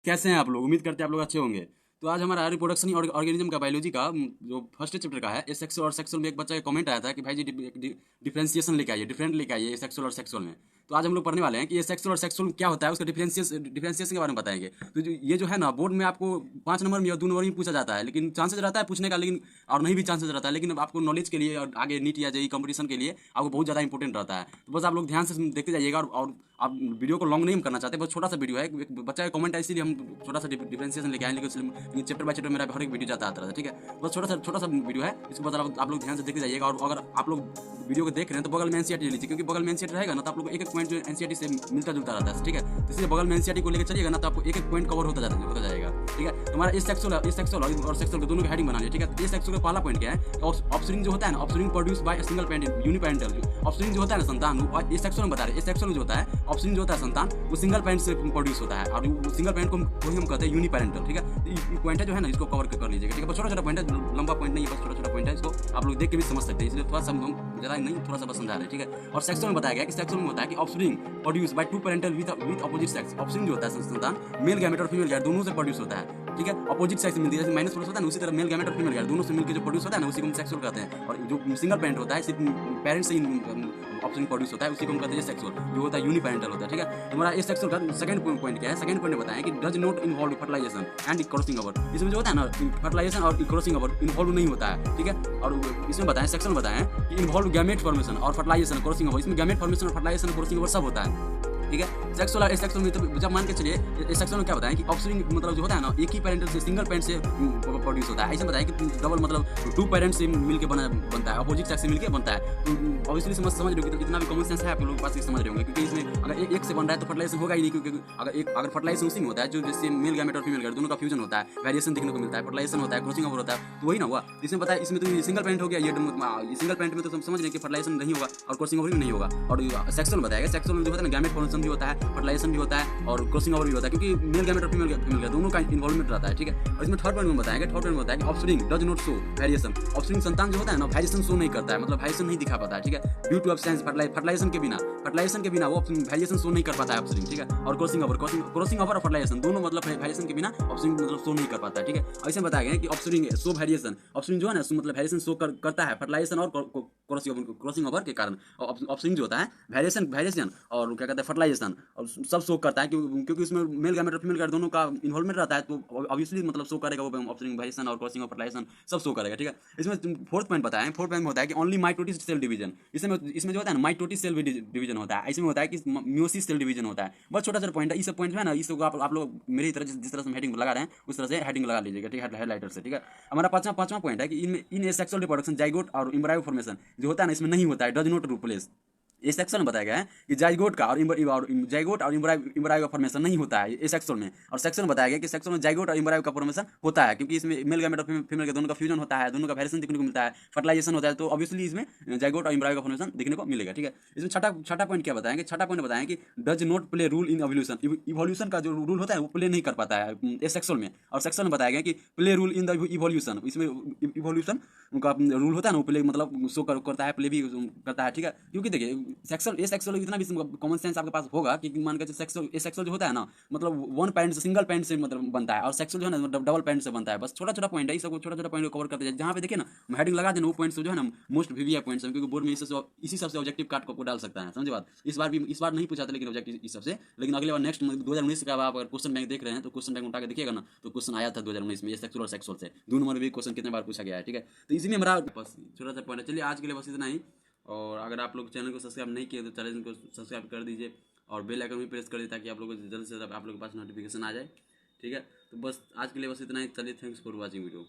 कैसे हैं आप लोग? उम्मीद करते हैं आप लोग अच्छे होंगे। तो आज हमारा रिप्रोडक्शन ऑर्गेनिज्म का बायोलॉजी का जो फर्स्ट चैप्टर का है ए सेक्सुअल और सेक्सुअल में एक बच्चा का कमेंट आया था कि भाई जी डिफरेंशिएशन लेके आइए, डिफरेंट लेके आइए सेक्सुअल और सेक्सुअल में। तो आज हम लोग पढ़ने वाले हैं कि ये सेक्सुअल और सेक्सुअल क्या होता है, उसका डिफरेंशिएशन के बारे में बताएंगे। तो ये जो है ना, बोर्ड में आपको 5 नंबर में या 2 नंबर में पूछा जाता है, लेकिन चांसेस रहता है पूछने का, लेकिन और नहीं भी चांसेस रहता है, लेकिन आपको नॉलेज के लिए और आगे नीट या जेई कंपटीशन के लिए आपको बहुत ज़्यादा इंपॉर्टेंट रहता है। तो बस आप लोग ध्यान से देखते जाइएगा, और आप वीडियो को लॉन्ग नहीं करना चाहते, बहुत छोटा सा वीडियो है, एक बच्चा का कमेंट है इसीलिए हम छोटा सा डिफरेंशिएशन लेके आए, लेकिन चैप्टर बाय चैप्टर मेरा हर एक वीडियो जाता आता है, ठीक है। बस छोटा सा वीडियो है, इसको बस आप लोग ध्यान से देखते जाइएगा। और अगर आप लोग वीडियो को देख रहे हैं तो बगल में एनसीईआरटी ले लीजिए, क्योंकि बगल में एनसीईआरटी रहेगा ना तो आप लोग एक एक पॉइंट जो एनसीईआरटी से मिलता जुलता रहता है, ठीक है। तो इसलिए बगल में एनसीईआरटी को लेकर चलिएगा ना तो आपको एक एक पॉइंट कवर होता जाएगा, ठीक है। तो हमारा इस सेक्सुअल और सेक्सुअल दोनों की हेडिंग बना लिया, ठीक है। इस सेक्सुअल का पहला पॉइंट क्या है, ऑफस्प्रिंग जो होता है ना, offspring produce by single parent uniparental. Offspring जो होता है ना, संतान, ये सेक्सुअल में बता रहे हैं। इस सेक्सुअल में जो होता है ऑफस्प्रिंग जो होता है संतान, वो सिंगल पेरेंट से प्रोड्यूस होता है, और सिंगल पेरेंट को हम कहते हैं यूनिपेरेंटल, ठीक है। ये पॉइंट है जो है ना, इसको कवर कर लीजिएगा, ठीक है। छोटा छोटा पॉइंट है, लंबा पॉइंट नहीं है, बस छोटा छोटा पॉइंट है, इसको आप लोग देख के भी समझ सकते हैं, इसलिए थोड़ा सा हम ज़्यादा नहीं, थोड़ा सा बस समझा रहे हैं, ठीक है। और सेक्सुअल में बताया गया कि सेक्सुअल में होता है कि offspring produce by 2 parental with opposite sex. Offspring जो होता है संतान, मेल गैमेट और फीमेल गैमेट दोनों से प्रोड्यूस होता है, ठीक है। अपोजिट सेक्स मिलती है, जैसे माइनस प्रोड्यूस होता है ना, उसी तरह मेल गैमेट और फीमेल गैमेट दोनों से मिलकर जो प्रोड्यूस होता है ना, उसी को हम सेक्सुअल कहते हैं। और जो सिंगल पेरेंट होता है, सिर्फ पेरेंट से ही ऑप्शन प्रोड्यूस होता है, उसी को हम कहते हैं सेक्सुअल, जो होता है यूनिपेरेंटल होता है, ठीक है। हमारा इस सेक्सुअल का सेकंड पॉइंट क्या है, सेकंड पॉइंट में बताएं कि does not involve fertilisation and crossing over. इसमें जो होता है ना, फर्टिलाइजेशन और क्रॉसिंग ओवर इन्वॉल्व नहीं होता है, ठीक है। और इसमें बताएं, सेक्सुअल बताएं कि इन्वॉल्व गैमेट फॉर्मेशन और फर्टिलाइजेशन, क्रॉसिंग ओवर। इसमें गैमेट फॉर्मेशन और फर्टिलाइजेशन, क्रॉसिंग ओवर सब होता है, ठीक है। सेक्सुअल में तो जब मान के चलिए, सेक्सुअल में क्या बताएं कि ऑफस्प्रिंग मतलब जो होता है ना, एक ही पेरेंट से, सिंगल पेरेंट से प्रोड्यूस होता है। ऐसे बताएं कि डबल मतलब 2 पेरेंट से मिलकर बनता है, अपोजिट सेक्स से मिलकर बनता है। तो ऑब्वियसली समझ रहे हो कि जितना भी कॉमन सेंस है आप लोगों के पास समझ रहे होंगे, क्योंकि इसमें अगर एक से बन रहा है तो फर्टिलाइजेशन होगा ही नहीं, क्योंकि अगर फर्टिलाइजेशन उसी में होता है जो जैसे मेल गैमेट और फीमेल गैमेट दोनों का फ्यूजन होता है, वेरिएशन देखने को मिलता है, फर्टिलाइजेशन होता है, क्रॉसिंग ओवर होता है, तो वही ना हुआ। इसमें पता है, इसमें तो सिंगल पेरेंट हो गया, ये सिंगल पेरेंट में तो समझ रहे हैं कि फर्टिलाइजेशन नहीं होगा और क्रॉसिंग ओवर भी नहीं होगा। और सेक्सुअल बताएगा, सेक्सुअल में जो होता है ना, गैमेट फॉर्मेशन भी होता है, फर्टिलाइजेशन भी होता है और क्रॉसिंग ओवर भी होता है, क्योंकि मेल गैमेट और फीमेल दोनों का इन्वॉल्वमेंट रहता है, ठीक है। और इसमें थर्ड पॉइंट में बताएगा, थर्ड पॉइंट में बताया कि offspring does not show variation. Offspring संतान जो होता है ना, वेरिएशन शो नहीं करता है, मतलब वेरिएशन नहीं दिखा पाता है, ठीक है। ड्यू टू एब्सेंस फर्टिलाइजेशन के बिना वो वेरिएशन शो नहीं कर पाता है ऑफस्प्रिंग, ठीक है। और क्रॉसिंग ओवर और फर्टिलाइजेशन दोनों मतलब वेरिएशन के बिना ऑफस्प्रिंग मतलब शो नहीं कर पाता है, ठीक है। ऐसे बताया गया कि ऑफस्प्रिंग शो वेरिएशन, ऑफस्प्रिंग जो है ना मतलब वेरिएशन शो करता है फर्टिलाइजेशन और क्रॉसिंग ओवर के कारण। ऑफस्प्रिंग जो होता है वेरिएशन और क्या कहते हैं फर्टिलाइजेशन और सब शो करता है, क्योंकि उसमें मेल गैमेट और फीमेल गैमेट दोनों का इन्वॉल्वमेंट रहता है, तो ऑब्वियसली मतलब शो करेगा वो ऑफस्प्रिंग वेरिएशन और क्रॉसिंग और फर्टिलाइजेशन सब शो करेगा, ठीक है। इसमें फोर्थ पॉइंट बताएं, फोर्थ पॉइंट में होता है कि ओनली माइटोटिस सेल डिवीजन। इसमें जो होता है ना, माइटोटिस सेल डिवीजन होता है। इसमें होता है कि म्योसिस सेल डिवीजन होता है। बहुत छोटा सा पॉइंट है, इस पॉइंट है ना, इसको आप लोग मेरी तरह जिस तरह से हेडिंग लगा रहे हैं उस तरह से हेडिंग लगा लीजिएगा, ठीक है, हेडलाइटर से, ठीक है। हमारा पांचवा पॉइंट है कि इन ए सेक्सुअल रिप्रोडक्शन जाइगोट और एम्ब्रायो फॉर्मेशन जो होता है ना, इसमें नहीं होता है, डज नॉट रिप्लेस। इस सेक्शन में बताया गया है कि जाइगोट का और एम्ब्रायो का फॉर्मेशन नहीं होता है इस सेक्शन में। और सेक्शन में बताया गया कि सेक्शन में जाइगोट और एम्ब्रायो का फॉर्मेशन होता है, क्योंकि इसमें मेल गैमेट और फीमेल के दोनों का फ्यूजन होता है, दोनों का वेरिएशन देखने को मिलता है, फर्टिलाइजेशन होता है, तो ऑब्वियसली इसमें जाइगोट और एम्ब्रायो का फॉर्मेशन देखने को मिलेगा, ठीक है। इसमें छठा पॉइंट क्या बताएंगे, छठा पॉइंट बताएं कि does not play rule in evolution. Evolution का जो रूल होता है वो प्ले नहीं कर पाता है इस सेक्शन में। और सेक्शन में बताया गया कि play rule in the evolution, इसमें इवोल्यूशन का रूल होता है ना, प्ले मतलब शो करता है, प्ले भी करता है, ठीक है। क्योंकि देखिए सेक्सुअल इतना भी कॉमन सेंस आपके पास होगा कि मान के सेक्सुअल जो होता है ना, मतलब वन पैरेंट से, सिंगल पैरेंट से मतलब बनता है, और सेक्सुअल जो है ना मतलब डबल पैरेंट से बनता है। बस छोटा छोटा पॉइंट है, इस सबको छोटा छोटा पॉइंट को कवर करते हैं, जहाँ पे देखिए ना हेडिंग लगा देना वो पॉइंट जो है ना मोस्ट वीवीआई पॉइंट्स हैं, क्योंकि बोर्ड में इसी सबसे ऑब्जेक्टिव काट को डाल सकता है, समझे बात। इस बार नहीं पूछा था लेकिन ऑब्जेक्टिव इस सबसे, लेकिन अगले बार नेक्स्ट 2019 का आप अगर क्वेश्चन बैंक देख रहे हैं तो क्वेश्चन बैंक उठा के देखिएगा ना, तो क्वेश्चन आया था 2019 में, ये सेक्सुअल और सेक्सुअल से 2 नंबर भी क्वेश्चन कितने बार पूछा गया है, ठीक है। तो इसी में हमारा बस छोटा सा पॉइंट है। चलिए आज के लिए बस इतना ही। और अगर आप लोग चैनल को सब्सक्राइब नहीं किए तो चैनल को सब्सक्राइब कर दीजिए और बेल आइकन भी प्रेस कर दीजिए, ताकि आप लोगों को जल्द से जल्द आप लोगों के पास नोटिफिकेशन आ जाए, ठीक है। तो बस आज के लिए बस इतना ही। चलिए, थैंक्स फॉर वॉचिंग वीडियो।